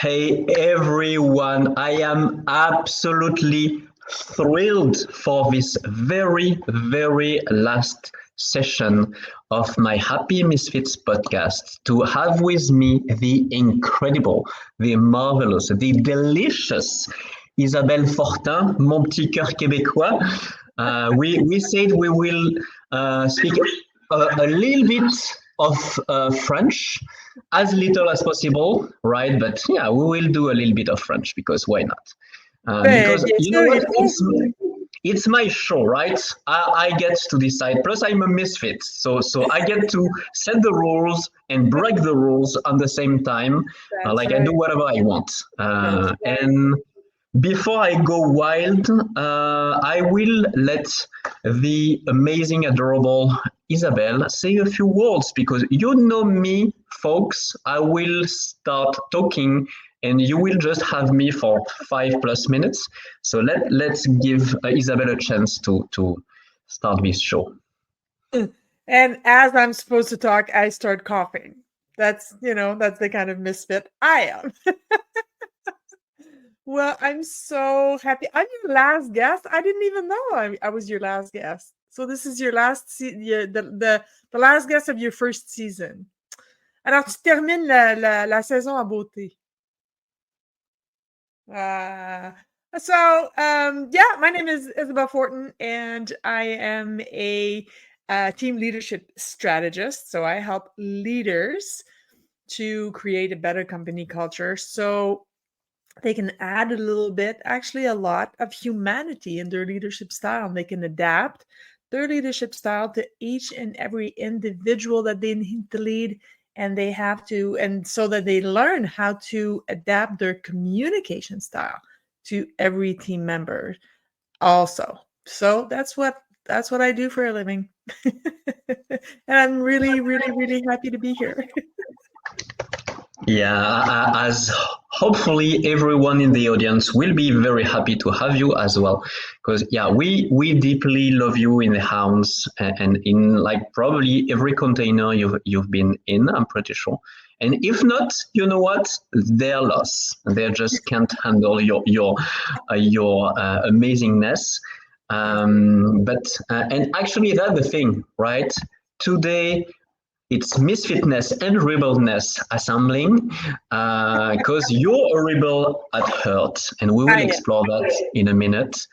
Hey everyone, I am absolutely thrilled for this very last session of my Happy Misfits podcast to have with me the incredible, the marvelous, the delicious Isabelle Fortin, mon petit cœur québécois. We said we will speak a little bit of French, as little as possible, right? But yeah, we will do a little bit of French because why not? Because Bien you know sûr, what? il faut. It's my show, right? I get to decide. Plus, I'm a misfit, so I get to set the rules and break the rules at the same time. That's Like I do right. whatever I want. That's right. And before I go wild, I will let the amazing, adorable Isabelle say a few words because you know me, folks. I will start talking and you will just have me for 5+ minutes. So let's give Isabelle a chance to start this show. And as I'm supposed to talk, I start coughing. That's the kind of misfit I am. Well, I'm so happy. I'm your last guest. I didn't even know I was your last guest. So this is your the last guest of your first season. Alors, tu termines la saison à beauté. Yeah, my name is Isabelle Fortin, and I am a team leadership strategist. So I help leaders to create a better company culture so they can add a little bit, actually a lot of humanity in their leadership style. And they can adapt their leadership style to each and every individual that they need to lead. And they have to, and so that they learn how to adapt their communication style to every team member also. So that's what I do for a living. And I'm really happy to be here. Yeah, as hopefully everyone in the audience will be very happy to have you as well, because yeah, we deeply love you in the Hounds and in like probably every container you've been in, I'm pretty sure. And if not, you know what? They're lost. They just can't handle your amazingness. And actually, that's the thing, right? Today it's misfitness and rebelness assembling because you're a rebel at heart, and we will explore that in a minute.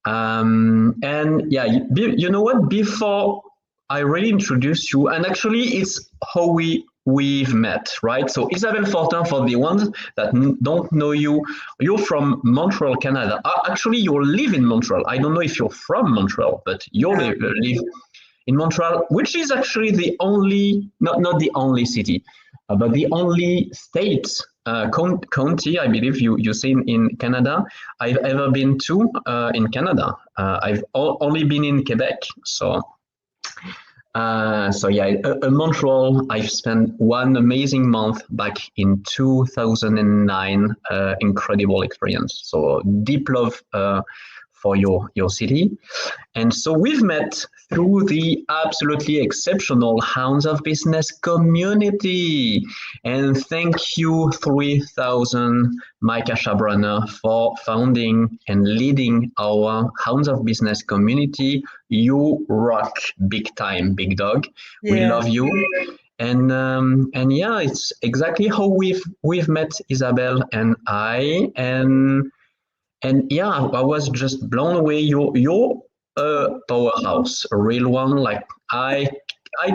And yeah, you know what? Before I really introduce you, and actually it's how we've met, right? So Isabelle Fortin, for the ones that don't know you, you're from Montreal, Canada. Actually, you live in Montreal. I don't know if you're from Montreal, but you live in Montreal, which is actually the only, not the only city, but the only state, county, I believe you say in Canada, I've ever been to in Canada. I've only been in Quebec. So yeah, Montreal, I've spent one amazing month back in 2009, incredible experience. So deep love for your city. And so we've met through the absolutely exceptional Hounds of Business Community. And thank you, 3000 Micah Shabrunner, for founding and leading our Hounds of Business Community. You rock big time, big dog. Yeah. We love you. And yeah, it's exactly how we've met, Isabelle and I. And yeah, I was just blown away. You're a powerhouse, a real one. Like I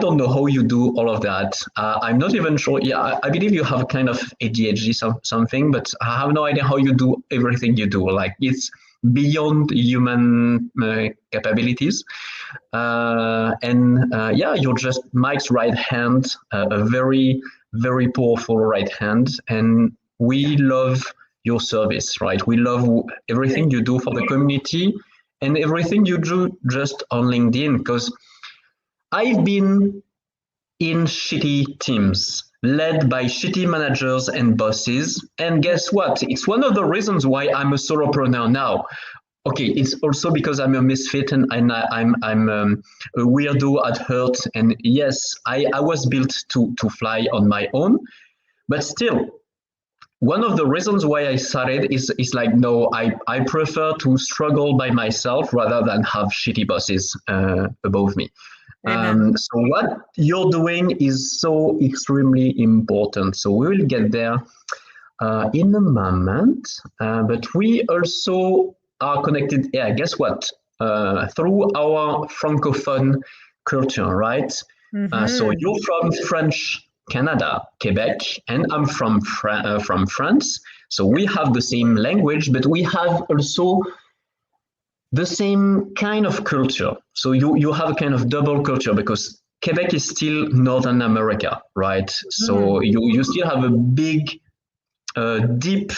don't know how you do all of that. I'm not even sure. Yeah, I believe you have a kind of ADHD something, but I have no idea how you do everything you do. Like it's beyond human capabilities. Yeah, you're just Mike's right hand, a very powerful right hand, and we love your service, right? We love everything you do for the community and everything you do just on LinkedIn, because I've been in shitty teams led by shitty managers and bosses. And guess what? It's one of the reasons why I'm a solopreneur now. Okay, it's also because I'm a misfit and I'm a weirdo at heart. And yes, I was built to fly on my own, but still, one of the reasons why I started is like, no, I prefer to struggle by myself rather than have shitty bosses above me. So what you're doing is so extremely important. So we will get there in a moment, but we also are connected. Yeah, guess what? Through our francophone culture, right? So you're from French Canada, Quebec, and I'm from France. So we have the same language, but we have also the same kind of culture. So you have a kind of double culture because Quebec is still Northern America, right? So you still have a big, deep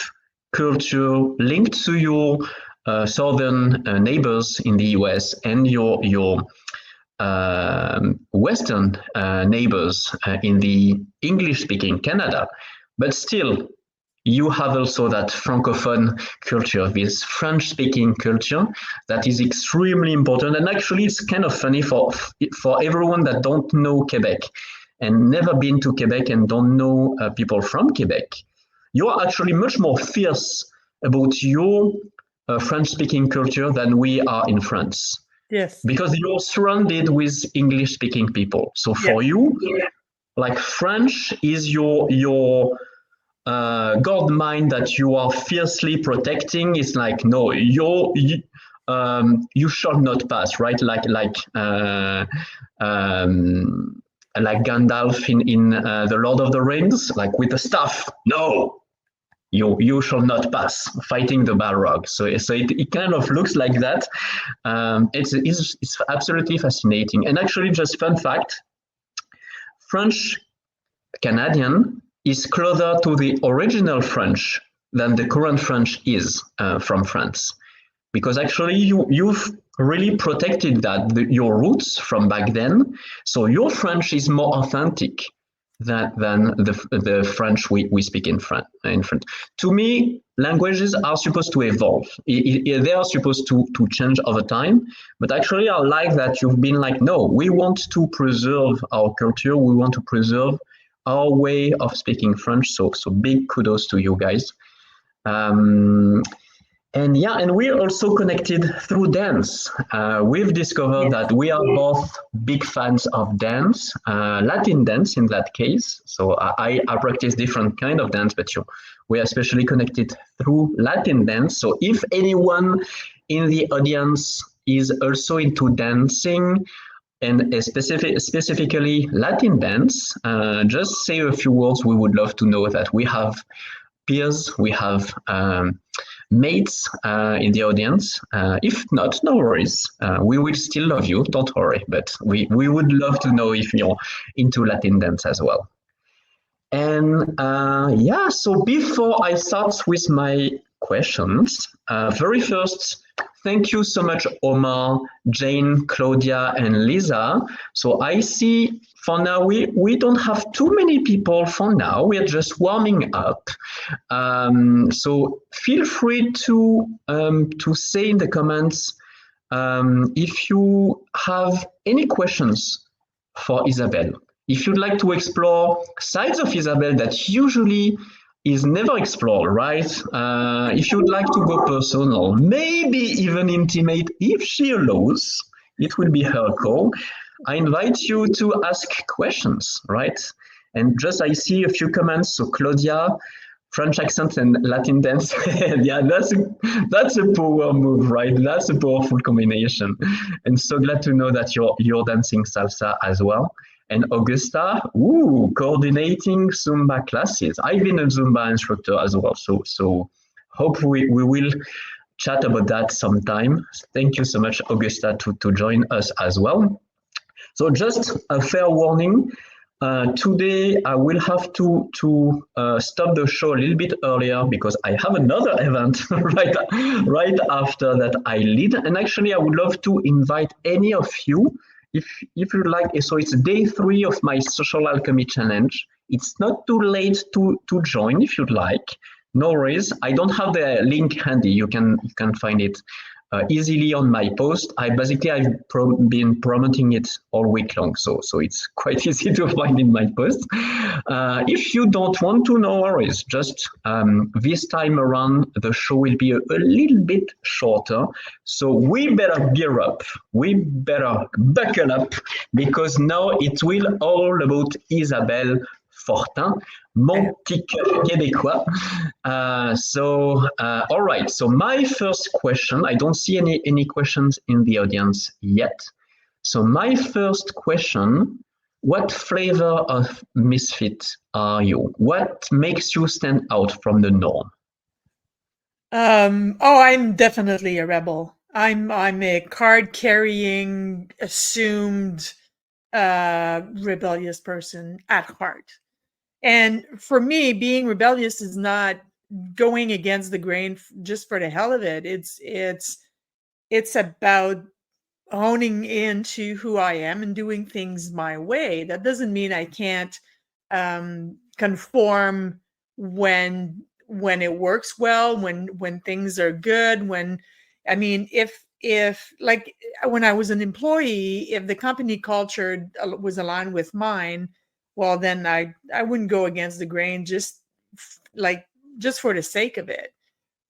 culture linked to your southern neighbors in the US and your Western neighbors in the English-speaking Canada. But still, you have also that Francophone culture, this French-speaking culture that is extremely important. And actually, it's kind of funny for everyone that don't know Quebec and never been to Quebec and don't know people from Quebec. You're actually much more fierce about your French-speaking culture than we are in France. Yes. Because you're surrounded with English-speaking people. So for you, like French is your God mind that you are fiercely protecting. It's like, no, you shall not pass, right? Like Gandalf in the Lord of the Rings, like with the staff. No, you shall not pass, fighting the Balrog. So it kind of looks like that. It's absolutely fascinating. And actually, just fun fact, French Canadian is closer to the original French than the current French is from France. Because actually you've really protected your roots from back then. So your French is more authentic than the French we speak in France. To me, languages are supposed to evolve. They are supposed to change over time. But actually, I like that you've been like, no, we want to preserve our culture. We want to preserve our way of speaking French. So big kudos to you guys. And we're also connected through dance. We've discovered that we are both big fans of dance, Latin dance in that case. So I practice different kind of dance, but we are especially connected through Latin dance. So if anyone in the audience is also into dancing, and specifically Latin dance, just say a few words. We would love to know that we have peers, we have mates in the audience. If not, no worries. We will still love you, don't worry. But we would love to know if you're into Latin dance as well. And so before I start with my questions, very first, thank you so much, Omar, Jane, Claudia, and Lisa. So I see for now, we don't have too many people for now. We are just warming up. So feel free to say in the comments if you have any questions for Isabelle. If you'd like to explore sides of Isabelle that usually is never explored, right? If you'd like to go personal, maybe even intimate if she allows, it will be her call. I invite you to ask questions, right? And just I see a few comments. So Claudia, French accent and Latin dance. Yeah, that's a power move, right? That's a powerful combination. And so glad to know that you're dancing salsa as well. And Augusta, coordinating Zumba classes. I've been a Zumba instructor as well, so hope we will chat about that sometime. Thank you so much, Augusta, to join us as well. So just a fair warning, today I will have to stop the show a little bit earlier because I have another event right after that I lead. And actually, I would love to invite any of you if you'd like. So it's day 3 of my Social Alchemy Challenge. It's not too late to join if you'd like. No worries. I don't have the link handy. You can find it easily on my post. I've been promoting it all week long, so it's quite easy to find in my post. If you don't want to, no worries. Just this time around, the show will be a little bit shorter, so we better gear up. We better buckle up, because now it will all about Isabelle Fortin, mon petit cœur québécois. All right. So my first question, I don't see any questions in the audience yet. So my first question, what flavor of misfit are you? What makes you stand out from the norm? I'm definitely a rebel. I'm a card carrying, assumed, rebellious person at heart. And for me, being rebellious is not going against the grain just for the hell of it. It's about honing into who I am and doing things my way. That doesn't mean I can't conform when it works well, when things are good, if like when I was an employee, if the company culture was aligned with mine, well, then I wouldn't go against the grain just for the sake of it.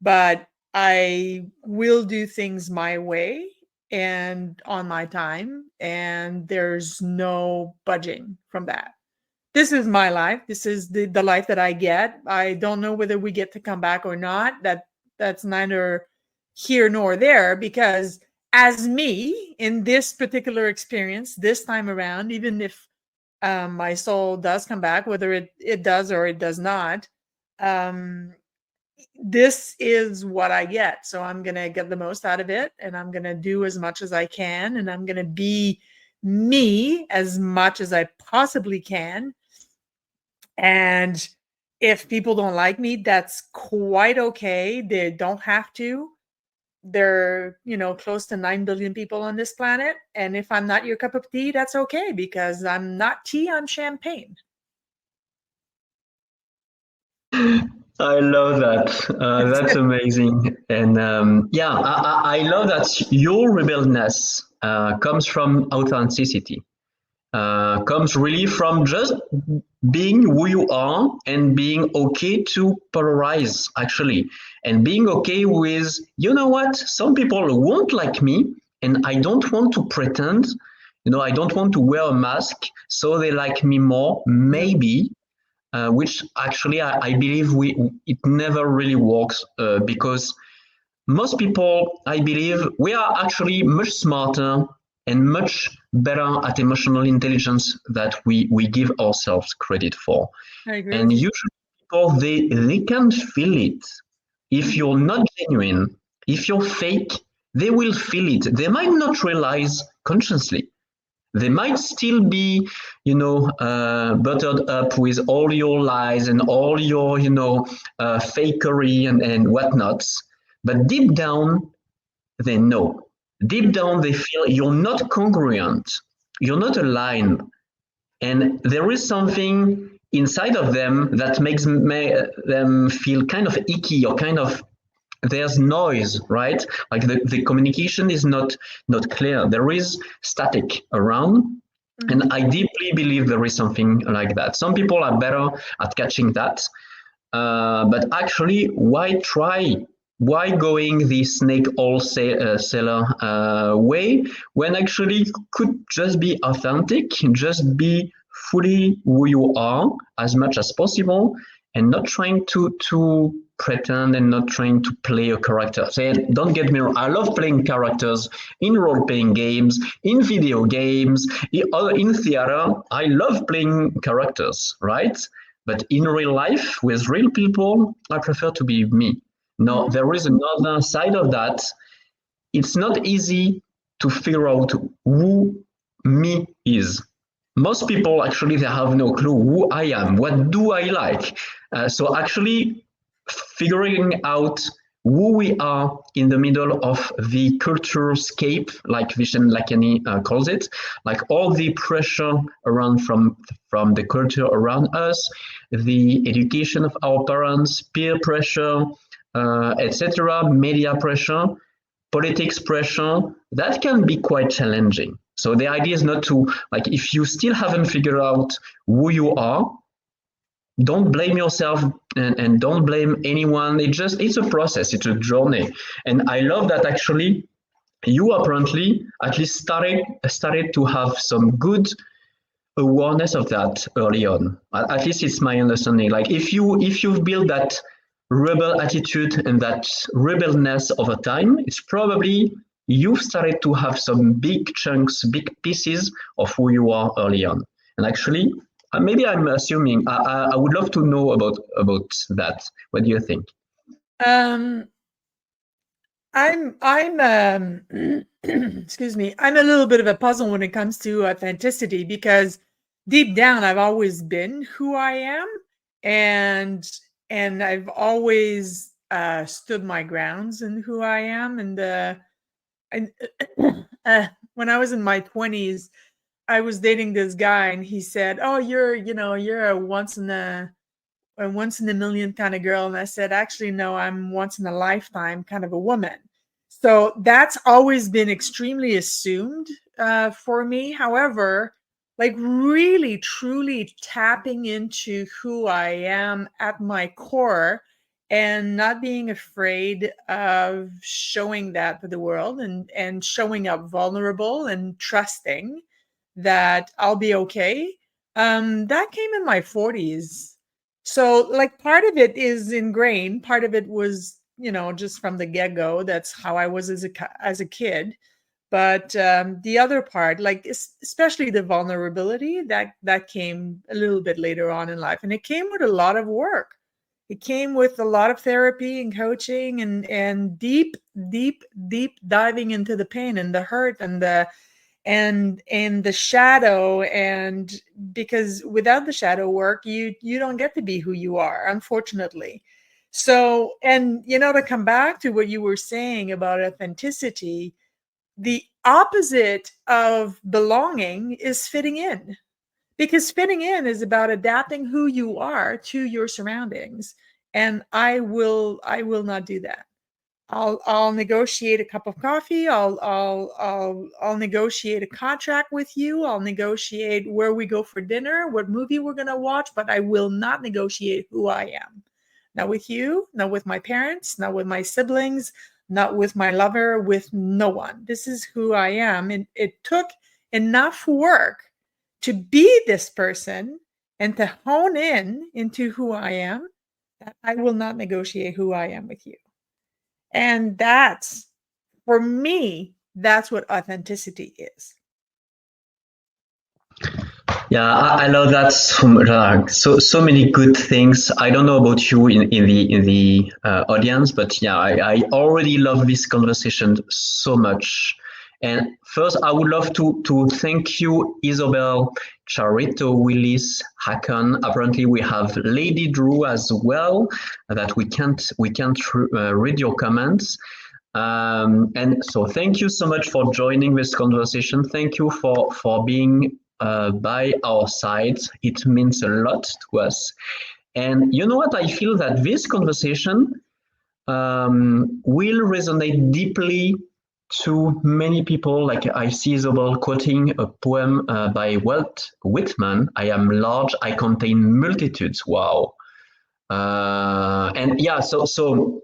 But I will do things my way and on my time, and there's no budging from that. This is my life. This is the life that I get. I don't know whether we get to come back or not. That's neither here nor there, because as me in this particular experience this time around, even if my soul does come back, whether it does or it does not, this is what I get. So I'm going to get the most out of it, and I'm going to do as much as I can, and I'm going to be me as much as I possibly can. And if people don't like me, that's quite okay. They don't have to. There are, close to 9 billion people on this planet. And if I'm not your cup of tea, that's okay, because I'm not tea, I'm champagne. I love that. That's amazing. And I love that your rebelness comes from authenticity, comes really from just being who you are and being okay to polarize, actually, and being okay with, you know what, some people won't like me, and I don't want to pretend, I don't want to wear a mask so they like me more, maybe. Which actually I believe it never really works, because most people, I believe, we are actually much smarter and much better at emotional intelligence that we give ourselves credit for. I agree. And usually people, they can feel it. If you're not genuine, if you're fake, they will feel it. They might not realize consciously. They might still be, buttered up with all your lies and all your, fakery and whatnots. But deep down, they know. Deep down, they feel you're not congruent. You're not aligned. And there is something inside of them that makes them feel kind of icky, or kind of, there's noise, right? Like the communication is not clear. There is static around. Mm-hmm. And I deeply believe there is something like that. Some people are better at catching that. But actually, why try? Why going the snake oil seller way, when actually could just be authentic, just be fully who you are as much as possible, and not trying to pretend and not trying to play a character. Don't get me wrong, I love playing characters in role-playing games, in video games, in theater. I love playing characters, right? But in real life, with real people, I prefer to be me. Now, there is another side of that. It's not easy to figure out who me is. Most people, actually, they have no clue who I am. What do I like? So actually, figuring out who we are in the middle of the culture scape, like Vishen Lakhiani calls it, like all the pressure around from the culture around us, the education of our parents, peer pressure, etc., media pressure, politics pressure, that can be quite challenging. So the idea is not to, like, if you still haven't figured out who you are, don't blame yourself and don't blame anyone. It's a process, it's a journey. And I love that actually you apparently at least started to have some good awareness of that early on. At least it's my understanding. Like if you've built that rebel attitude and that rebelness over time, it's probably you've started to have some big chunks, big pieces of who you are early on. And actually, maybe I'm assuming. I would love to know about that. What do you think? I'm excuse me. I'm a little bit of a puzzle when it comes to authenticity, because deep down I've always been who I am, and I've always stood my grounds in who I am. And when I was in my 20s, I was dating this guy, and he said, "Oh, you're a once in a million kind of girl." And I said, "Actually, no, I'm once in a lifetime kind of a woman." So that's always been extremely assumed for me. However, like really, truly tapping into who I am at my core and not being afraid of showing that to the world, and showing up vulnerable and trusting that I'll be okay. That came in my 40s. So like part of it is ingrained, part of it was, just from the get-go. That's how I was as a kid. But the other part, like especially the vulnerability, that came a little bit later on in life. And it came with a lot of work. It came with a lot of therapy and coaching and deep diving into the pain and the hurt and the shadow. And because without the shadow work, you don't get to be who you are, unfortunately. So, and to come back to what you were saying about authenticity, the opposite of belonging is fitting in, because fitting in is about adapting who you are to your surroundings. And I will not do that. I'll negotiate a cup of coffee. I'll negotiate a contract with you. I'll negotiate where we go for dinner, what movie we're going to watch, but I will not negotiate who I am. Not with you, not with my parents, not with my siblings, not with my lover, with no one. This is who I am. And it took enough work to be this person and to hone in into who I am, that I will not negotiate who I am with you. And that's, for me, that's what authenticity is. Yeah, I love that so much. So many good things. I don't know about you in the audience, but yeah, I already love this conversation so much. And first, I would love to thank you, Isabelle, Charito, Willis, Hakon. Apparently, we have Lady Drew as well. That we can't read your comments. And so, thank you so much for joining this conversation. Thank you for being by our side. It means a lot to us. And you know what? I feel that this conversation will resonate deeply to many people. Like I see Isabelle quoting a poem by Walt Whitman, "I am large, I contain multitudes." Wow. And yeah, so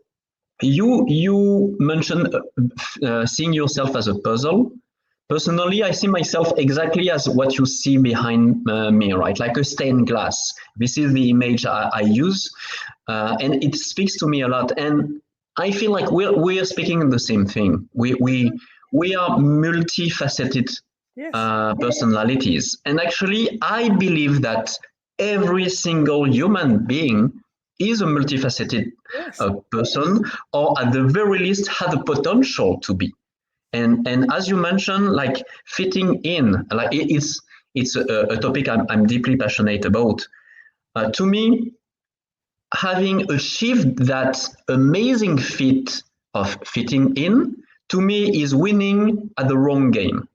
you mentioned seeing yourself as a puzzle. Personally, I see myself exactly as what you see behind me, right? Like a stained glass. This is the image I use, and it speaks to me a lot. And I feel like we're speaking the same thing. We are multifaceted personalities, and actually, I believe that every single human being is a multifaceted person, or at the very least, has the potential to be. And as you mentioned, like fitting in, like it's a topic I'm deeply passionate about. To me, having achieved that amazing feat of fitting in, to me, is winning at the wrong game.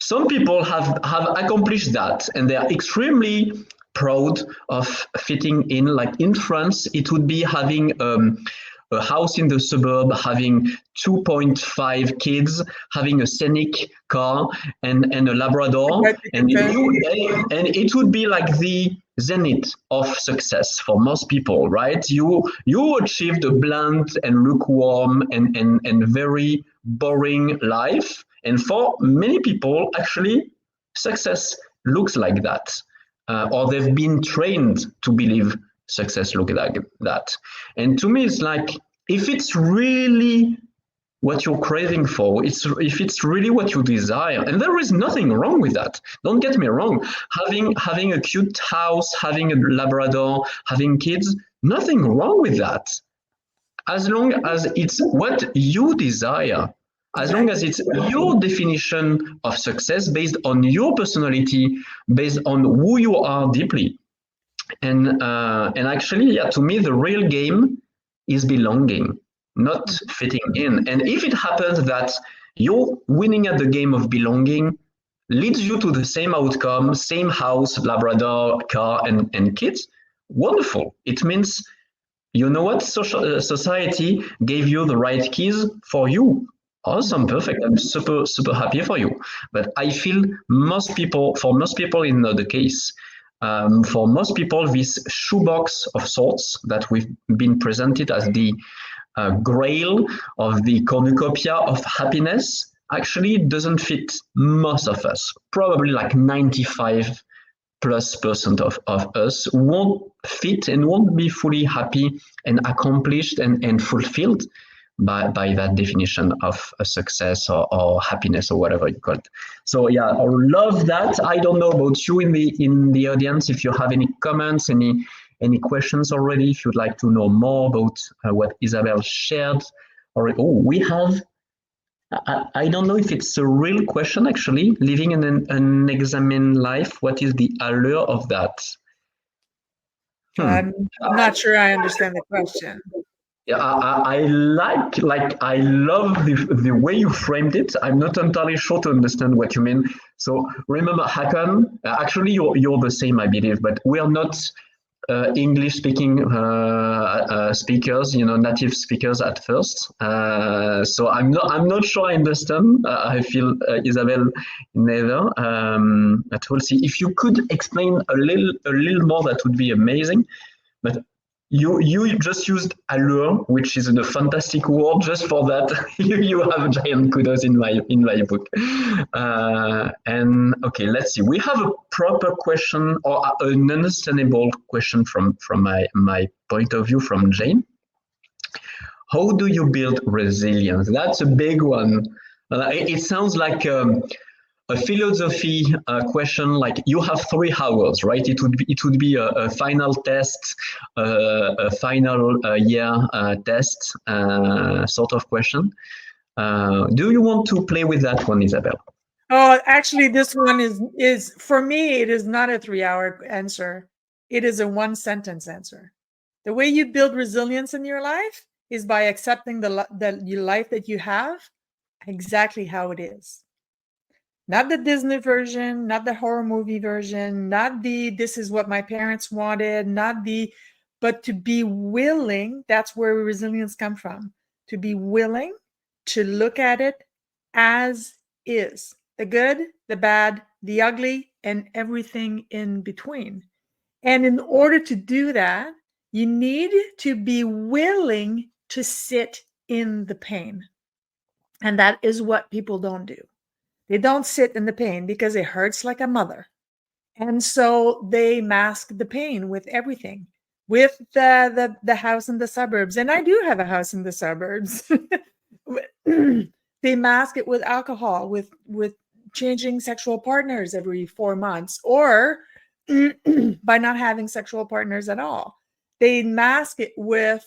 Some people have accomplished that, and they are extremely proud of fitting in. Like in France, it would be having a house in the suburb, having 2.5 kids, having a scenic car and a Labrador, and it would be like the zenith of success for most people, right? You achieved a bland and lukewarm and very boring life, and for many people, actually, success looks like that, or they've been trained to believe success looks like that. And to me, it's like, if it's really what you're craving for, if it's really what you desire, and there is nothing wrong with that. Don't get me wrong. Having a cute house, having a Labrador, having kids, nothing wrong with that. As long as it's what you desire, as long as it's your definition of success based on your personality, based on who you are deeply. And actually, yeah, to me, the real game is belonging, not fitting in. And if it happens that you're winning at the game of belonging, leads you to the same outcome, same house, Labrador, car, and kids, wonderful. It means, you know what, society gave you the right keys for you. Awesome, perfect. I'm super, super happy for you. But I feel for most people, it's not the case. For most people, this shoebox of sorts that we've been presented as the grail of the cornucopia of happiness actually doesn't fit most of us. Probably like 95% of us won't fit and won't be fully happy and accomplished and fulfilled by that definition of a success or happiness or whatever you call it. So yeah, I love that. I don't know about you in the audience, if you have any comments, any questions already, if you'd like to know more about what Isabelle shared. We have, I don't know if it's a real question actually, living an unexamined life. What is the allure of that? I'm not sure I understand the question. Yeah, I love the way you framed it. I'm not entirely sure to understand what you mean. So remember, Hakan, actually you're the same, I believe, but we are not English speaking speakers, native speakers at first. So I'm not sure I understand. I feel Isabelle neither. But we'll see. If you could explain a little more, that would be amazing. But you just used allure, which is a fantastic word. Just for that, you have giant kudos in my book. And okay, let's see. We have a proper question, or an understandable question from my point of view, from Jane. How do you build resilience? That's a big one. It sounds like a philosophy question, like you have 3 hours, right? It would be a final test, a final year test sort of question. Do you want to play with that one, Isabelle? Oh, actually, this one is for me, it is not a 3-hour answer. It is a 1-sentence answer. The way you build resilience in your life is by accepting the life that you have exactly how it is. Not the Disney version, not the horror movie version, not this is what my parents wanted, but to be willing, that's where resilience comes from. To be willing to look at it as is. The good, the bad, the ugly, and everything in between. And in order to do that, you need to be willing to sit in the pain. And that is what people don't do. They don't sit in the pain because it hurts like a mother. And so they mask the pain with everything, with the house in the suburbs. And I do have a house in the suburbs. They mask it with alcohol, with changing sexual partners every 4 months, or by not having sexual partners at all. They mask it with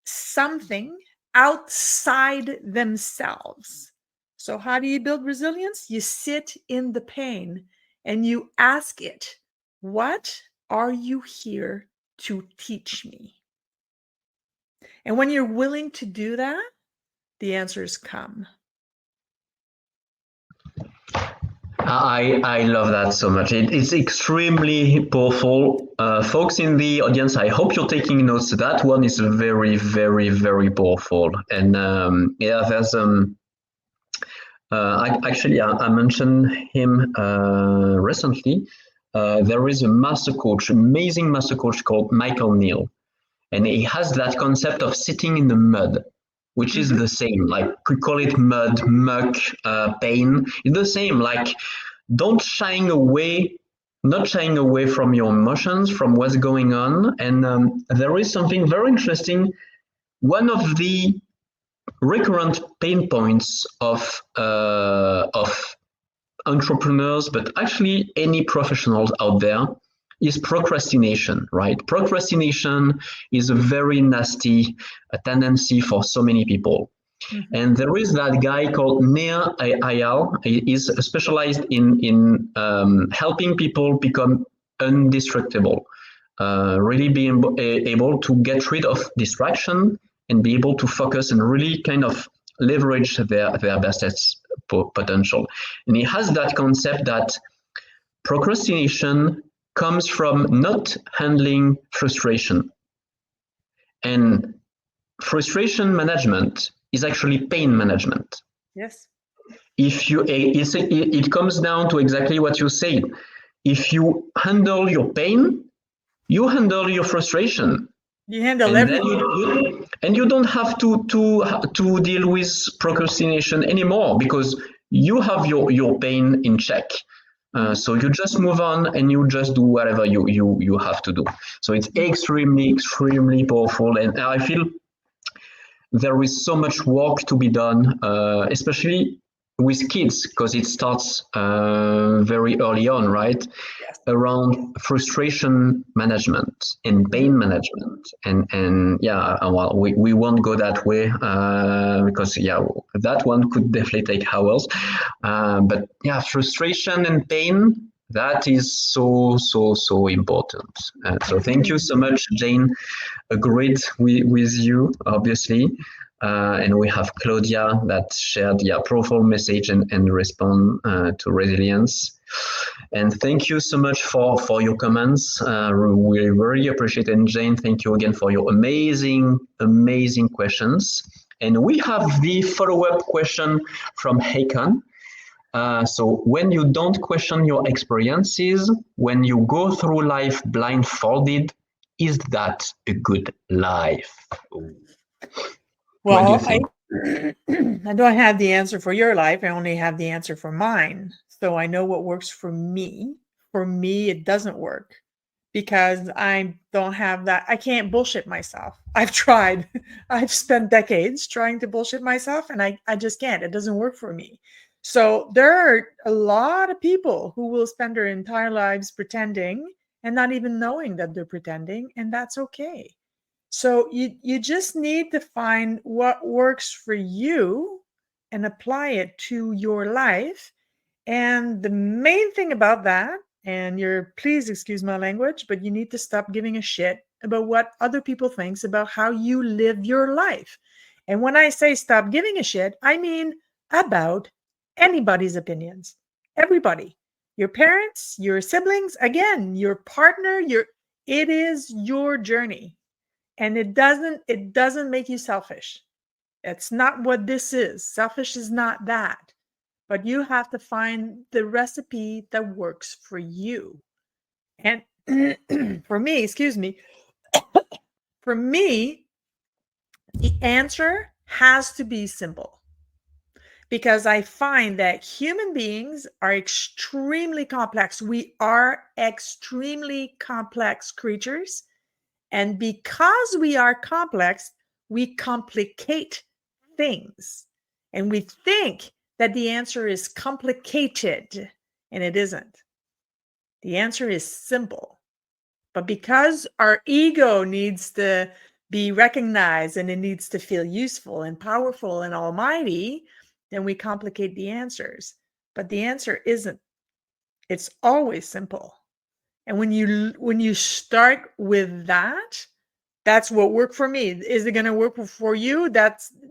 something outside themselves. So how do you build resilience? You sit in the pain and you ask it, what are you here to teach me? And when you're willing to do that, the answers come. I love that so much. It's extremely powerful. Folks in the audience, I hope you're taking notes. That one is very, very, very powerful. And there's I mentioned him recently. There is a master coach, amazing master coach called Michael Neal, and he has that concept of sitting in the mud, which is the same. Like we call it mud, muck, pain. It's the same. Like don't shying away, not shying away from your emotions, from what's going on. And there is something very interesting. One of the recurrent pain points of entrepreneurs, but actually any professionals out there, is procrastination, right? Procrastination is a very nasty tendency for so many people. And there is that guy called Nir Ayal. He is specialized in helping people become indestructible, really being able to get rid of distraction and be able to focus and really kind of leverage their best potential. And he has that concept that procrastination comes from not handling frustration. And frustration management is actually pain management. Yes. If you, it comes down to exactly what you said. If you handle your pain, you handle your frustration. You handle everything. And you don't have to deal with procrastination anymore because you have your pain in check. So you just move on and you just do whatever you have to do. So it's extremely, extremely powerful. And I feel there is so much work to be done, especially with kids, because it starts very early on, right? Yes. Around frustration management and pain management. And yeah, well, we won't go that way because yeah, that one could definitely take hours. But yeah, frustration and pain, that is so important. So thank you so much, Jane. Agreed with you, obviously. And we have Claudia that shared the powerful message and respond to resilience. And thank you so much for your comments. We really appreciate it. And Jane, thank you again for your amazing questions. And we have the follow-up question from Hakan. So when you don't question your experiences, when you go through life blindfolded, is that a good life? Well, what do you think? I don't have the answer for your life. I only have the answer for mine. So I know what works for me. For me, it doesn't work because I don't have that. I can't bullshit myself. I've tried. I've spent decades trying to bullshit myself and I just can't. It doesn't work for me. So there are a lot of people who will spend their entire lives pretending and not even knowing that they're pretending, and that's okay. So you just need to find what works for you and apply it to your life. And the main thing about that, and please excuse my language, but you need to stop giving a shit about what other people thinks about how you live your life. And when I say stop giving a shit, I mean about anybody's opinions. Everybody. Your parents, your siblings, again, your partner, it is your journey. And it doesn't make you selfish. It's not what this is. Selfish is not that. But you have to find the recipe that works for you. And for me, for me, the answer has to be simple. Because I find that human beings are extremely complex. We are extremely complex creatures. And because we are complex, we complicate things. And we think that the answer is complicated, and it isn't. The answer is simple. But because our ego needs to be recognized and it needs to feel useful and powerful and almighty, then we complicate the answers. But the answer isn't. It's always simple. And when you start with that, that's what worked for me. Is it going to work for you?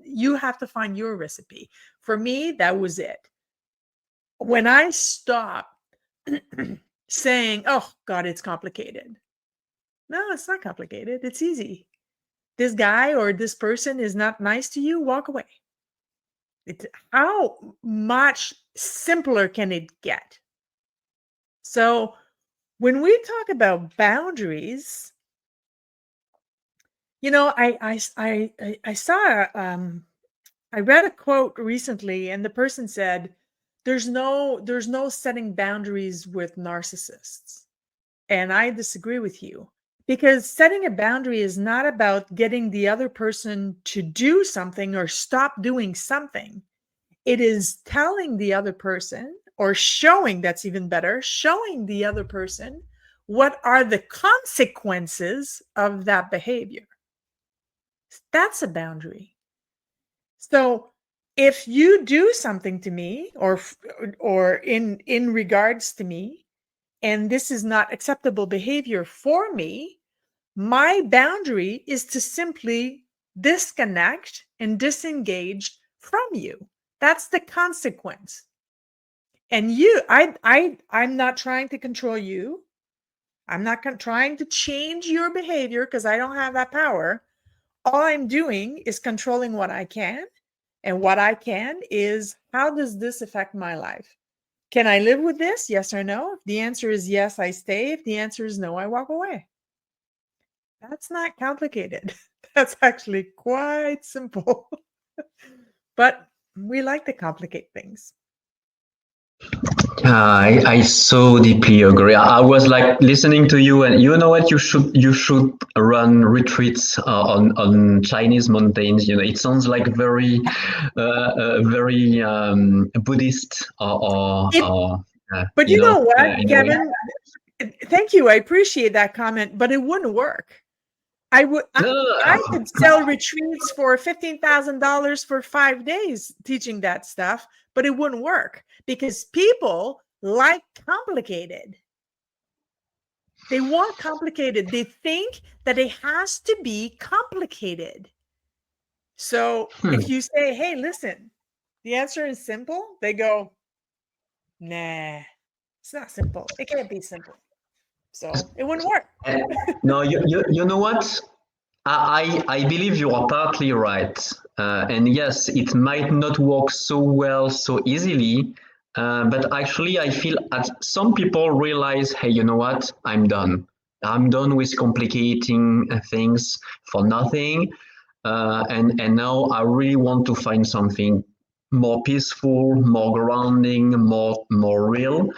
You have to find your recipe. For me, that was it. when I stop saying, oh God, it's complicated. No, it's not complicated. It's easy. This guy or this person is not nice to you, walk away. How much simpler can it get? So when we talk about boundaries, you know, I saw I read a quote recently, and the person said, there's no setting boundaries with narcissists. And I disagree with you, because setting a boundary is not about getting the other person to do something or stop doing something. It is telling the other person, or showing, that's even better, showing the other person what are the consequences of that behavior. That's a boundary. So if you do something to me or in regards to me, and this is not acceptable behavior for me, my boundary is to simply disconnect and disengage from you. That's the consequence. And I'm not trying to control you. I'm not trying to change your behavior, because I don't have that power. All I'm doing is controlling what I can. And what I can is, how does this affect my life? Can I live with this? Yes or no? If the answer is yes, I stay. If the answer is no, I walk away. That's not complicated. That's actually quite simple. But we like to complicate things. I so deeply agree. I was like listening to you, and you know what? You should run retreats on Chinese mountains. You know, it sounds like very Buddhist But you know what, Kevin? Thank you. I appreciate that comment, but it wouldn't work. I could sell retreats for $15,000 for 5 days teaching that stuff, but it wouldn't work, because people like complicated. They want complicated. They think that it has to be complicated. So if you say, hey, listen, the answer is simple, they go, nah, it's not simple. It can't be simple. So it wouldn't work. No, you know what? I believe you are partly right. And yes, it might not work so well, so easily. But actually, I feel that some people realize, hey, you know what? I'm done. I'm done with complicating things for nothing. And now I really want to find something more peaceful, more grounding, more real.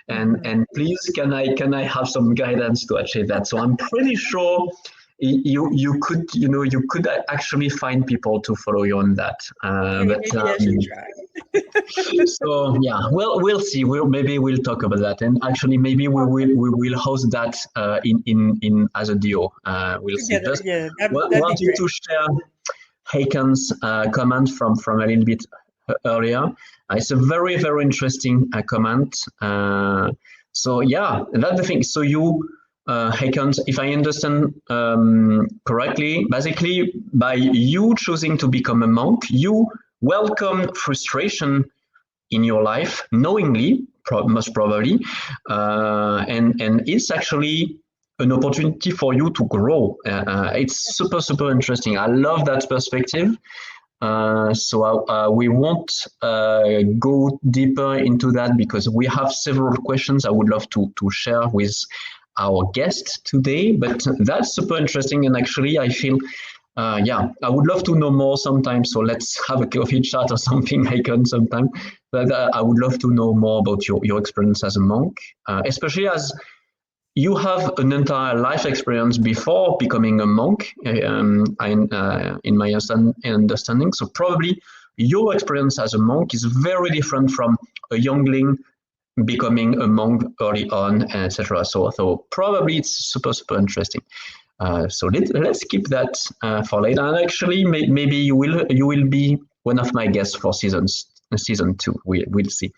And please, can I have some guidance to achieve that? So I'm pretty sure you could actually find people to follow you on that. Maybe I should try. So yeah, well, we'll see. Maybe we'll talk about that, and actually maybe we will host that in as a duo. We'll see. Just wanted to share Haken's comment from a little bit earlier. It's a very interesting comment. So yeah, that's the thing. So you. Haken, if I understand correctly, basically by you choosing to become a monk, you welcome frustration in your life knowingly, most probably, and it's actually an opportunity for you to grow. It's super interesting. I love that perspective. So we won't go deeper into that, because we have several questions I would love to share with our guest today, but that's super interesting. And actually, I feel, I would love to know more sometime. So let's have a coffee chat or something, Haken, sometime. But I would love to know more about your experience as a monk, especially as you have an entire life experience before becoming a monk, in my understanding. So probably your experience as a monk is very different from a youngling becoming a monk early on, etc. So probably it's super interesting. So let's keep that for later. And actually, maybe you will be one of my guests for season 2. We'll see.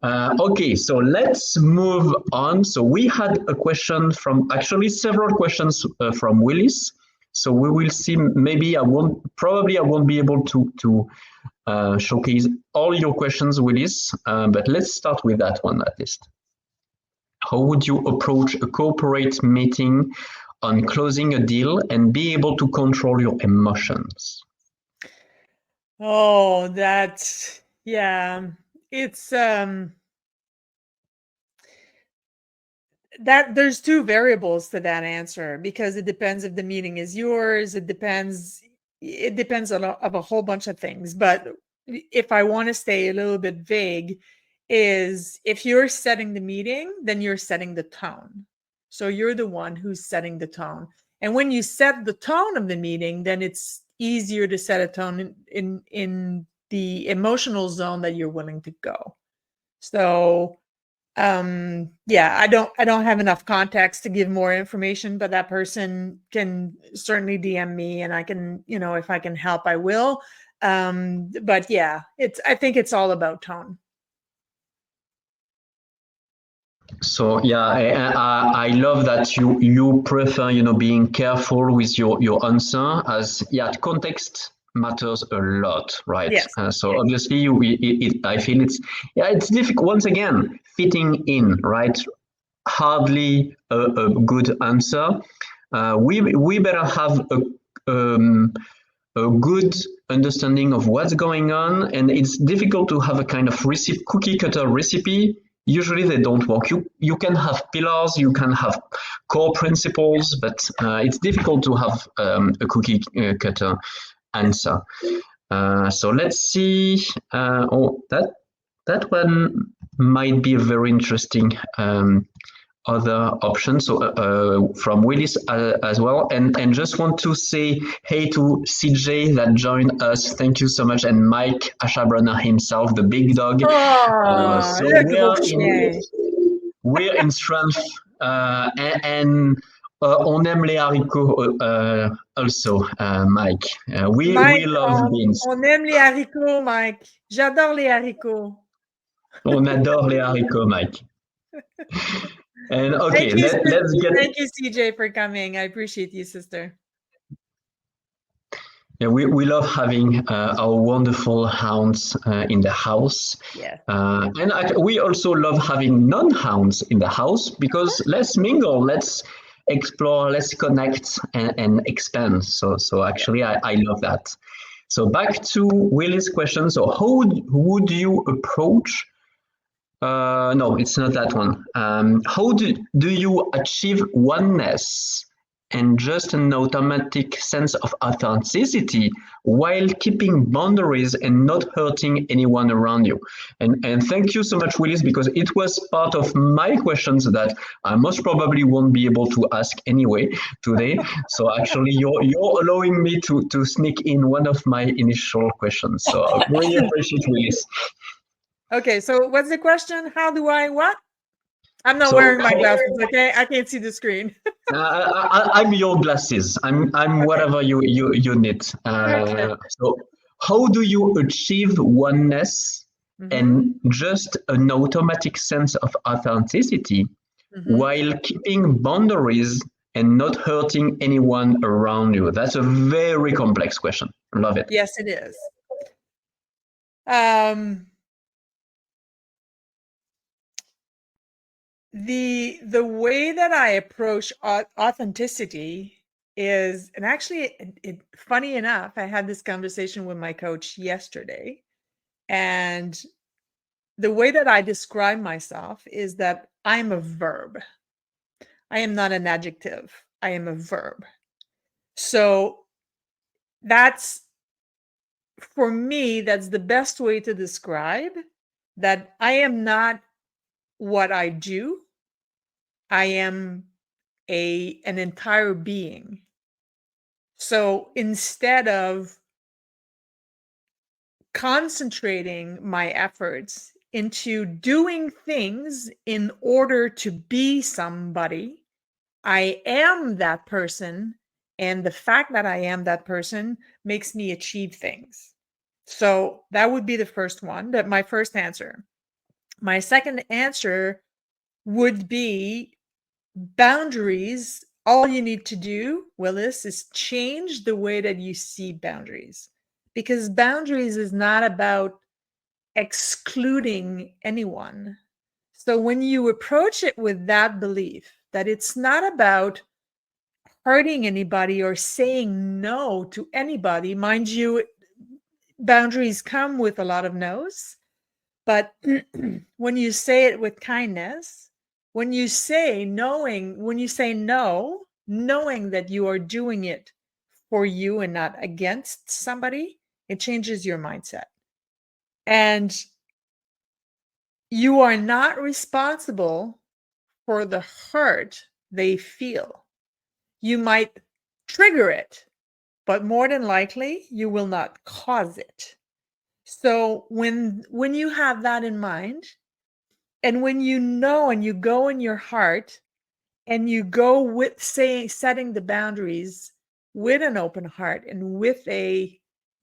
Okay, so let's move on. So we had a question actually several questions from Willis. So we will see. Maybe I won't be able to showcase all your questions, Willis. But let's start with that one at least. How would you approach a corporate meeting on closing a deal and be able to control your emotions? Oh, that's, yeah, it's that there's two variables to that answer, because it depends if the meeting is yours. It depends on a whole bunch of things. But if I want to stay a little bit vague, is if you're setting the meeting, then you're setting the tone. So you're the one who's setting the tone. And when you set the tone of the meeting, then it's easier to set a tone in the emotional zone that you're willing to go. So yeah, I don't have enough context to give more information, but that person can certainly DM me, and I can, if I can help, I will. But yeah, I think it's all about tone. So yeah, I love that you prefer, being careful with your answer, as context matters a lot, right? Yes. So obviously, I feel it's difficult. Once again, fitting in, right? Hardly a good answer. We better have a good understanding of what's going on, and it's difficult to have a kind of cookie cutter recipe. Usually they don't work. You can have pillars, you can have core principles, but it's difficult to have a cookie cutter answer. So let's see. That one might be a very interesting other options. So from Willis as well, and just want to say hey to CJ that joined us. Thank you so much, and Mike Ashabrunner himself, the big dog. Oh, We're in strength, and on aime les haricots also, Mike. We love beans. On aime les haricots, Mike. J'adore les haricots. On adore les haricots, Mike. And okay, let's get. Thank you, CJ, for coming. I appreciate you, sister. Yeah, we love having our wonderful hounds in the house. Yeah. And we also love having non-hounds in the house, because let's mingle, let's explore, let's connect and expand. So actually, I love that. So back to Willie's question. So how would you approach? No, it's not that one. How do you achieve oneness and just an automatic sense of authenticity while keeping boundaries and not hurting anyone around you? And thank you so much, Willis, because it was part of my questions that I most probably won't be able to ask anyway today. So actually, you're allowing me to sneak in one of my initial questions. So I really appreciate Willis. Okay, so what's the question? How do I what? I'm not wearing my glasses, okay? I can't see the screen. I'm your glasses. I'm okay. Whatever you need. Okay. So how do you achieve oneness and just an automatic sense of authenticity while keeping boundaries and not hurting anyone around you? That's a very complex question. Love it. Yes, it is. The way that I approach authenticity is, and actually, funny enough, I had this conversation with my coach yesterday, and the way that I describe myself is that I'm a verb. I am not an adjective. I am a verb. So that's, for me, that's the best way to describe that I am not what I do. I am an entire being. So instead of concentrating my efforts into doing things in order to be somebody, I am that person. And the fact that I am that person makes me achieve things. So that would be the first one, my first answer. My second answer would be boundaries. All you need to do, Willis, is change the way that you see boundaries. because boundaries is not about excluding anyone. So when you approach it with that belief that it's not about hurting anybody or saying no to anybody, mind you, boundaries come with a lot of no's, but when you say it with kindness, when you say no, knowing that you are doing it for you and not against somebody, it changes your mindset. And you are not responsible for the hurt they feel. You might trigger it, but more than likely, you will not cause it. So when you have that in mind, and when you know and you go in your heart and you go with setting the boundaries with an open heart and with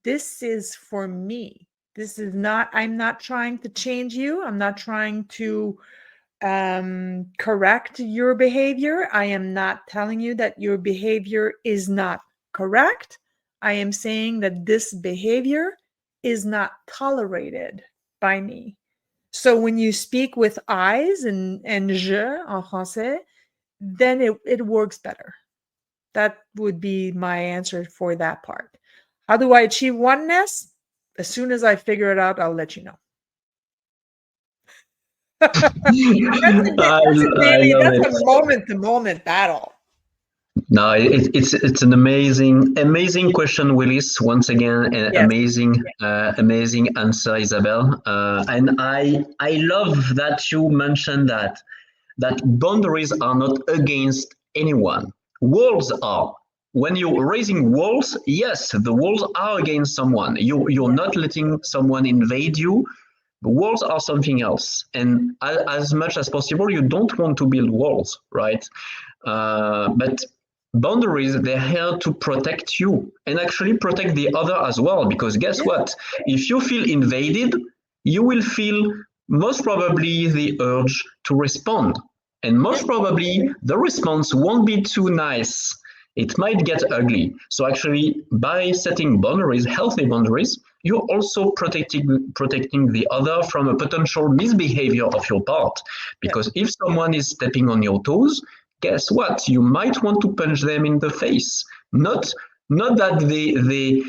this is for me. This is not, I'm not trying to change you. I'm not trying to correct your behavior. I am not telling you that your behavior is not correct. I am saying that this behavior is not tolerated by me. So when you speak with I's and je en français, then it works better. That would be my answer for that part. How do I achieve oneness? As soon as I figure it out, I'll let you know. That's I love it. a moment-to-moment battle. No, it's an amazing question, Willis. Once again, an Yes. amazing answer, Isabelle. And I love that you mentioned that boundaries are not against anyone. Walls are. When you're raising walls, yes, the walls are against someone. You're not letting someone invade you. The walls are something else. And as much as possible, you don't want to build walls, right? But boundaries, they're here to protect you and actually protect the other as well. Because guess what? If you feel invaded, you will feel most probably the urge to respond. And most probably the response won't be too nice. It might get ugly. So actually, by setting boundaries, healthy boundaries, you're also protecting the other from a potential misbehavior of your part. Because if someone is stepping on your toes, guess what? You might want to punch them in the face. Not that they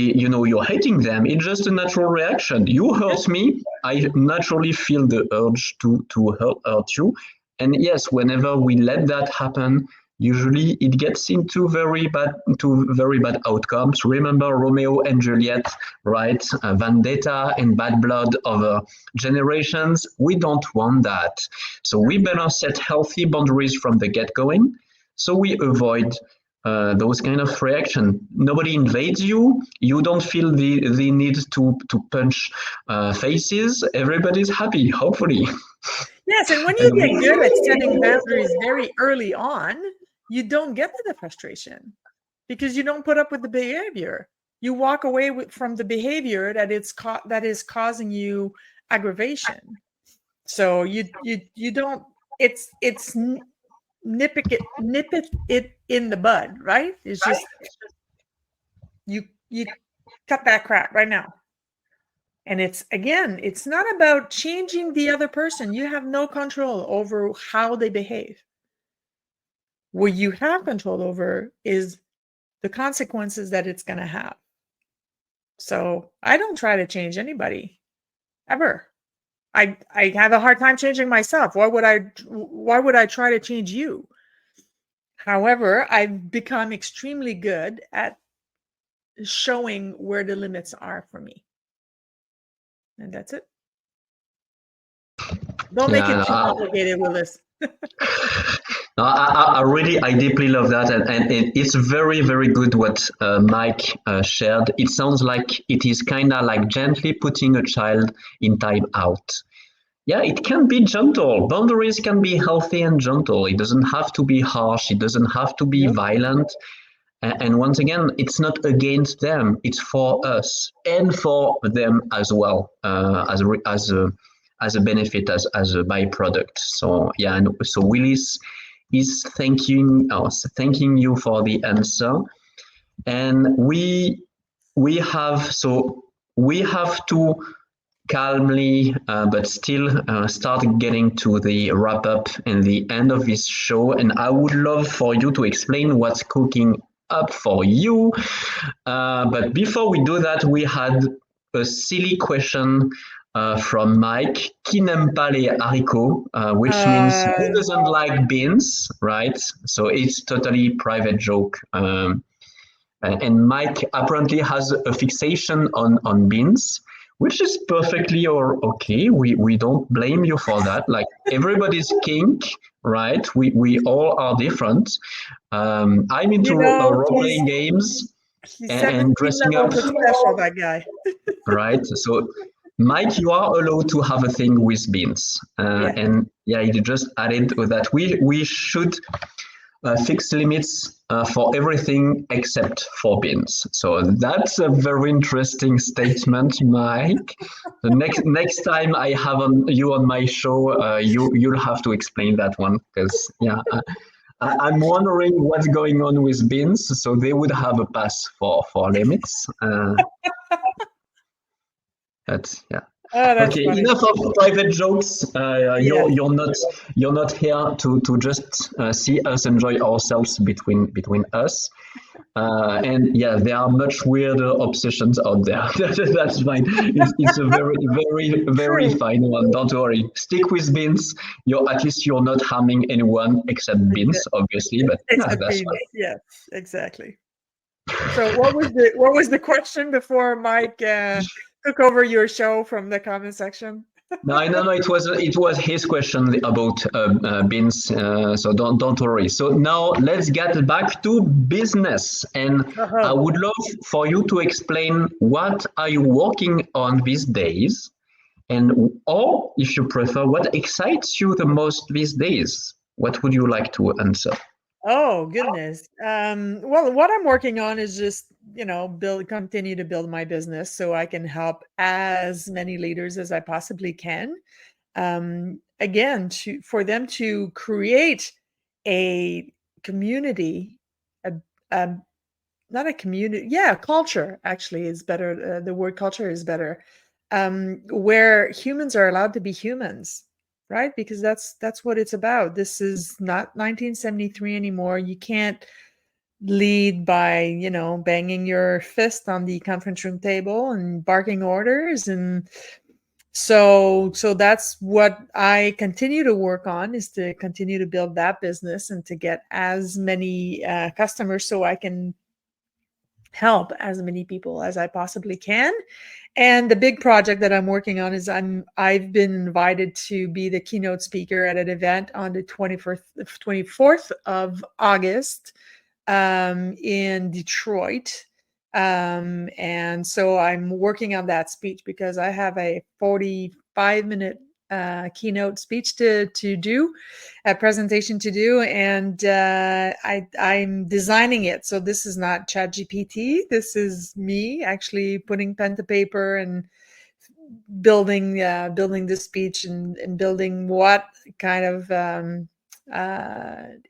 you're hating them. It's just a natural reaction. You hurt me, I naturally feel the urge to hurt you. And yes, whenever we let that happen, usually it gets into very bad outcomes. Remember Romeo and Juliet, right? Vendetta and bad blood over generations. We don't want that. So we better set healthy boundaries from the get-going, so we avoid those kind of reaction. Nobody invades you. You don't feel the need to punch faces. Everybody's happy, hopefully. Yes, and when you get good at setting boundaries very early on, you don't get to the frustration because you don't put up with the behavior. You walk away from the behavior that is causing you aggravation. So you don't. It's nip it in the bud, right? It's just you cut that crap right now. And it's not about changing the other person. You have no control over how they behave. What you have control over is the consequences that it's going to have. So I don't try to change anybody ever. I have a hard time changing myself. Why would I try to change you? However, I've become extremely good at showing where the limits are for me. And that's it. Don't make it too complicated, Willis. I deeply love that, and it's very, very good what Mike shared. It sounds like it is kind of like gently putting a child in time out. Yeah, it can be gentle. Boundaries can be healthy and gentle. It doesn't have to be harsh. It doesn't have to be violent. And once again, it's not against them. It's for us and for them as well, as a benefit, as a byproduct. So yeah, and so Willis is thanking you for the answer, and we we have to calmly but still start getting to the wrap up and the end of this show, and I would love for you to explain what's cooking up for you. But before we do that, we had a silly question from Mike. Qui n'aime pas les haricots, which means who doesn't like beans, right? So it's totally private joke. And Mike apparently has a fixation on beans, which is perfectly okay. We don't blame you for that. Like everybody's kink, right? We all are different. I'm into role-playing games and dressing up. Special, that guy. Right. So, Mike, you are allowed to have a thing with beans. And yeah, you just added that we should fix limits for everything except for beans. So that's a very interesting statement, Mike. The next time I have you on my show, you'll have to explain that one, because I'm wondering what's going on with beans. So they would have a pass for limits. That's okay. Funny. Enough of private jokes. You're not here to just see us enjoy ourselves between us. And there are much weirder obsessions out there. That's fine. It's a very, very, very fine one. Don't worry. Stick with beans. At least you're not harming anyone except beans, obviously. But that's beans. fine. Yes, exactly. So what was the question before Mike took over your show from the comment section? No. It was his question about beans. So don't worry. So now let's get back to business, and I would love for you to explain what are you working on these days, or if you prefer, what excites you the most these days. What would you like to answer? Oh goodness. Well, what I'm working on is just continue to build my business so I can help as many leaders as I possibly can. Again, for them to create a community, not a community, culture actually is better. The word culture is better, where humans are allowed to be humans. Right? Because that's what it's about. This is not 1973 anymore. You can't lead by, banging your fist on the conference room table and barking orders. And so that's what I continue to work on, is to continue to build that business and to get as many customers so I can help as many people as I possibly can. And the big project that I'm working on is I've been invited to be the keynote speaker at an event on the 24th of August in Detroit. And so I'm working on that speech because I have a 45-minute keynote speech to do, a presentation to do, and I'm designing it. So this is not ChatGPT. This is me actually putting pen to paper and building this speech and building what kind of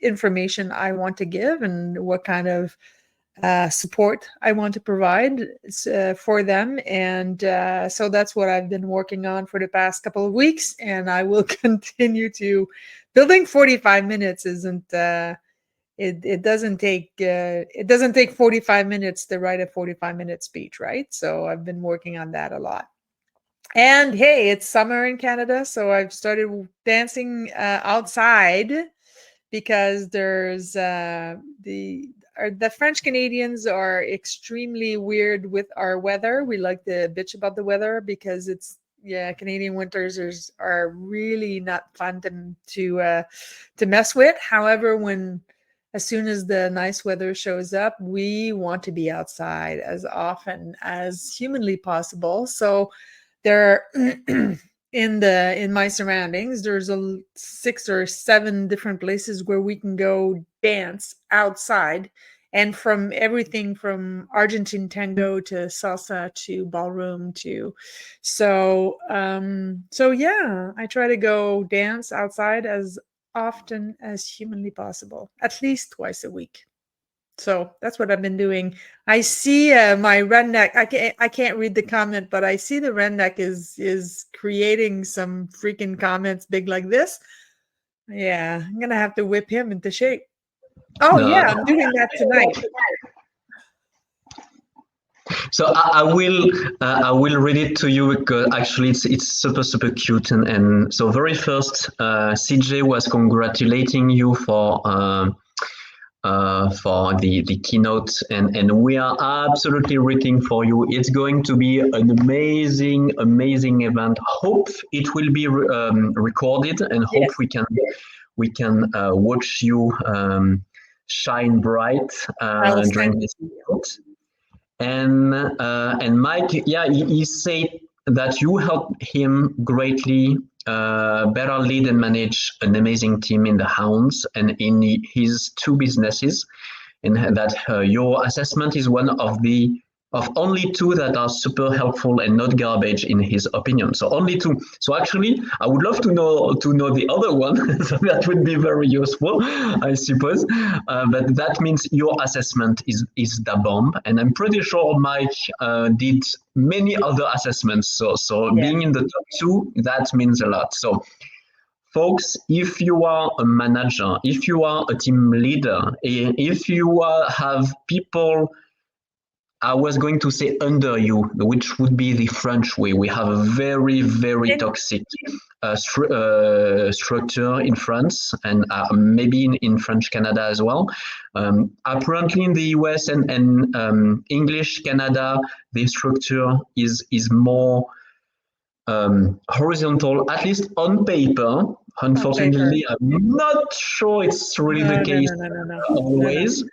information I want to give and what kind of support I want to provide for them. And so that's what I've been working on for the past couple of weeks, and I will continue to. Building 45 minutes isn't it doesn't take 45 minutes to write a 45-minute speech, right? So I've been working on that a lot. And hey, it's summer in Canada, so I've started dancing outside, because there's the French Canadians are extremely weird with our weather. We like to bitch about the weather because Canadian winters are really not fun to mess with. However, as soon as the nice weather shows up, we want to be outside as often as humanly possible. So there in my surroundings, there's 6 or 7 different places where we can go dance outside, and from everything from Argentine tango to salsa to ballroom to I try to go dance outside as often as humanly possible, at least twice a week. So that's what I've been doing. I see my redneck. I can't read the comment, but I see the redneck is creating some freaking comments big like this. Yeah, I'm gonna have to whip him into shape. Oh No. yeah, I'm doing that tonight. So I will read it to you because actually it's super cute and so very first CJ was congratulating you for the keynote and we are absolutely rooting for you. It's going to be an amazing event. Hope it will be recorded and hope we can watch you shine bright during this keynote. And Mike, yeah, he said that you helped him greatly better lead and manage an amazing team in the Hounds and in his two businesses, and that your assessment is one of only two that are super helpful and not garbage in his opinion. So only two. So actually, I would love to know the other one. So that would be very useful, I suppose. But that means your assessment is the bomb, and I'm pretty sure Mike did many other assessments. So being in the top two, that means a lot. So. Folks, if you are a manager, if you are a team leader, if you have people, I was going to say under you, which would be the French way. We have a very toxic structure in France and maybe in French Canada as well. Apparently in the US and English Canada, the structure is more horizontal, at least on paper. Unfortunately, I'm not sure it's really the case always.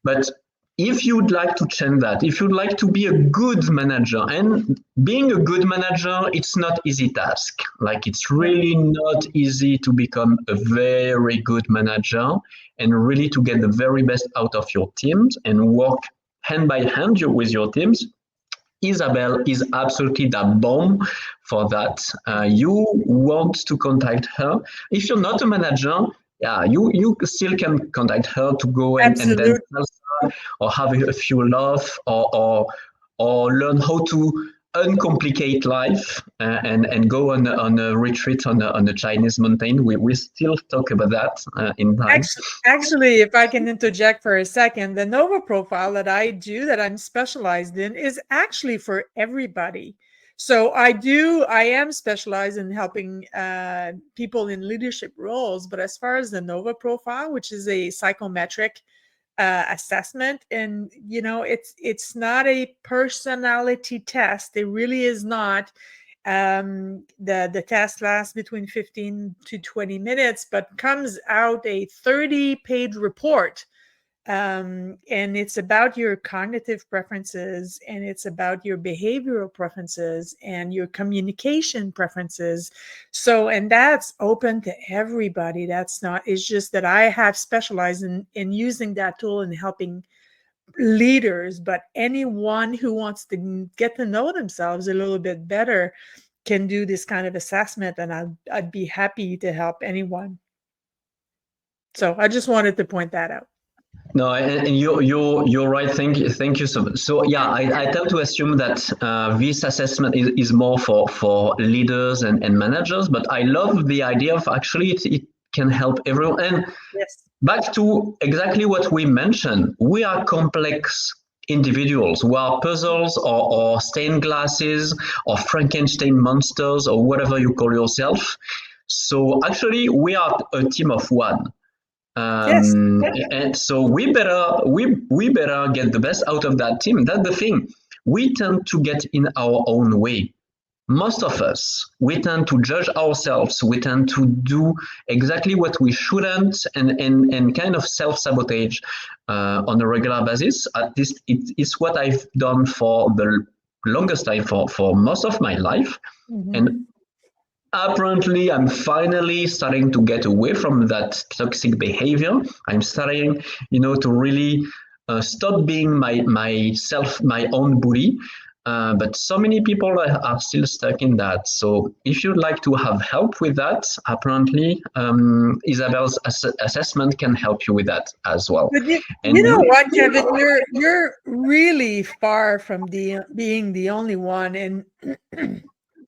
But if you'd like to change that, if you'd like to be a good manager, and being a good manager, it's not easy task. Like it's really not easy to become a very good manager and really to get the very best out of your teams and work hand by hand with your teams. Isabelle is absolutely the bomb for that. You want to contact her. If you're not a manager, you still can contact her to go and then or have a few laughs or learn how to uncomplicate life and go on a retreat on a Chinese mountain. We still talk about that in time. Actually, if I can interject for a second, the Nova profile that I do, that I'm specialized in, is actually for everybody. So I am specialized in helping people in leadership roles. But as far as the Nova profile, which is a psychometric assessment, and it's not a personality test. It really is not. The test lasts between 15 to 20 minutes, but comes out a 30-page report. And it's about your cognitive preferences, and it's about your behavioral preferences and your communication preferences. So, and that's open to everybody. It's just that I have specialized in using that tool and helping leaders, but anyone who wants to get to know themselves a little bit better can do this kind of assessment, and I'd be happy to help anyone. So I just wanted to point that out. No, and you're right. Thank you so much. So yeah, I tend to assume that this assessment is more for leaders and managers, but I love the idea of actually it can help everyone. And back to exactly what we mentioned, we are complex individuals who are puzzles or stained glasses or Frankenstein monsters or whatever you call yourself. So actually, we are a team of one. And so we better get the best out of that team. That's the thing. We tend to get in our own way. Most of us, we tend to judge ourselves. We tend to do exactly what we shouldn't and kind of self-sabotage on a regular basis. At least it is what I've done for the longest time for most of my life. Mm-hmm. And apparently, I'm finally starting to get away from that toxic behavior. I'm starting, to really stop being my own bully. but so many people are still stuck in that. So if you'd like to have help with that, apparently Isabelle's assessment can help you with that as well. But you And know what, Kevin, you're really far from being the only one. And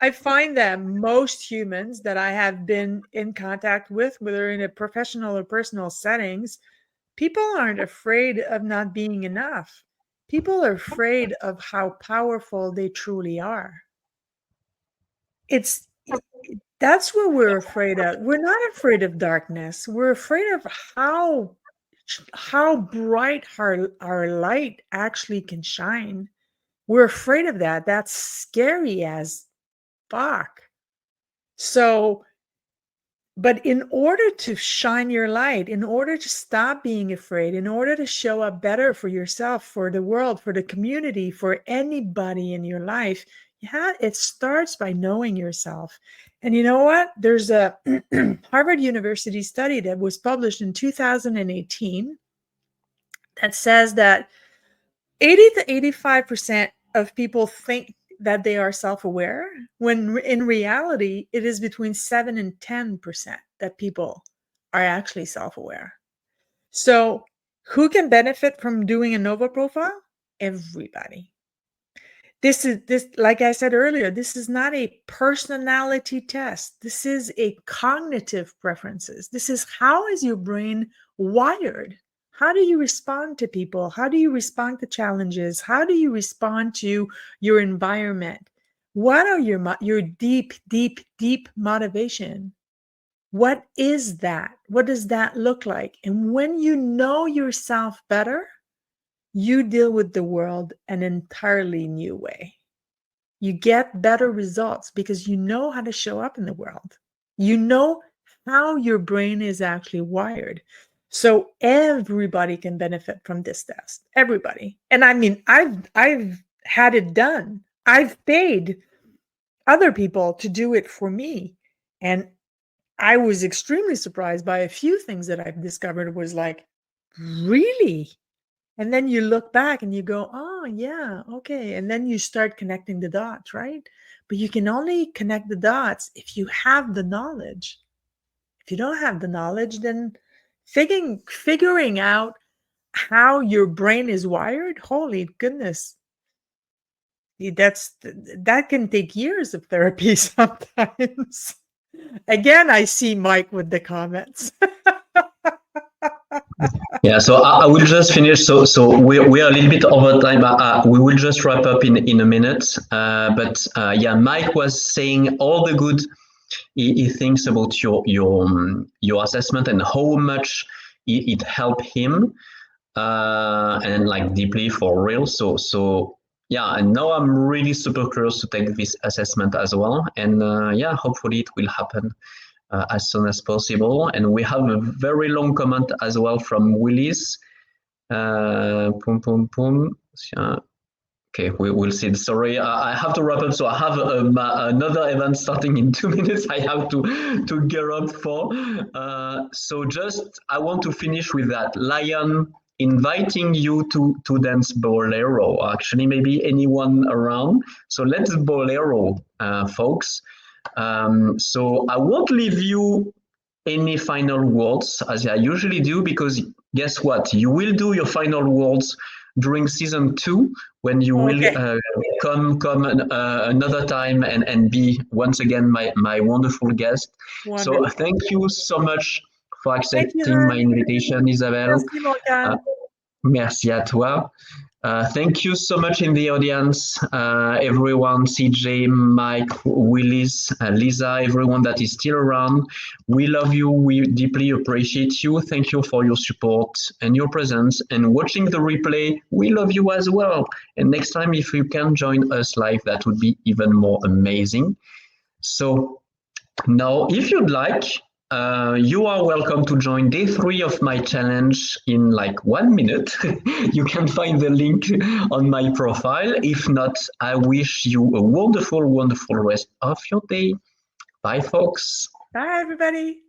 I find that most humans that I have been in contact with, whether in a professional or personal settings, people aren't afraid of not being enough. People are afraid of how powerful they truly are. That's what we're afraid of. We're not afraid of darkness. We're afraid of how bright our light actually can shine. We're afraid of that. That's scary as fuck. So, but in order to shine your light, in order to stop being afraid, in order to show up better for yourself, for the world, for the community, for anybody in your life, it starts by knowing yourself. And you know what? There's a Harvard University study that was published in 2018 that says that 80 to 85% of people think that they are self-aware, when in reality, it is between 7 and 10% that people are actually self-aware. So who can benefit from doing a Nova profile? Everybody. This, like I said earlier, this is not a personality test. This is a cognitive preferences. This is how is your brain wired? How do you respond to people? How do you respond to challenges? How do you respond to your environment? What are your deep, deep, deep motivation? What is that? What does that look like? And when you know yourself better, you deal with the world an entirely new way. You get better results because you know how to show up in the world. You know how your brain is actually wired. So everybody can benefit from this test. Everybody. And I mean, I've had it done. I've paid other people to do it for me. And I was extremely surprised by a few things that I've discovered. Was like, really? And then you look back and you go, oh, yeah, okay. And then you start connecting the dots, right? But you can only connect the dots if you have the knowledge. If you don't have the knowledge, then figuring out how your brain is wired, holy goodness. That can take years of therapy sometimes. Again, I see Mike with the comments. Yeah, so I will just finish. So we are a little bit over time. We will just wrap up in a minute. But yeah, Mike was saying all the good he thinks about your assessment and how much it helped him, and like deeply for real. So yeah, and now I'm really super curious to take this assessment as well. And yeah, hopefully it will happen as soon as possible. And we have a very long comment as well from Willis. Okay, we will see. Sorry, I have to wrap up. So I have another event starting in 2 minutes. I have to gear up for. So just I want to finish with that. Lion inviting you to dance bolero. Actually, maybe anyone around. So let's bolero, folks. So I won't leave you any final words as I usually do, because guess what? You will do your final words during season 2 when you will come another time and be once again my wonderful guest. Wonderful. So thank you so much for accepting my invitation, Isabelle. Merci à toi. Thank you so much in the audience, everyone, CJ, Mike, Willis, Lisa, everyone that is still around. We love you. We deeply appreciate you. Thank you for your support and your presence. And watching the replay, we love you as well. And next time, if you can join us live, that would be even more amazing. So now, if you'd like, you are welcome to join day 3 of my challenge in like 1 minute. You can find the link on my profile. If not, I wish you a wonderful, wonderful rest of your day. Bye, folks. Bye, everybody.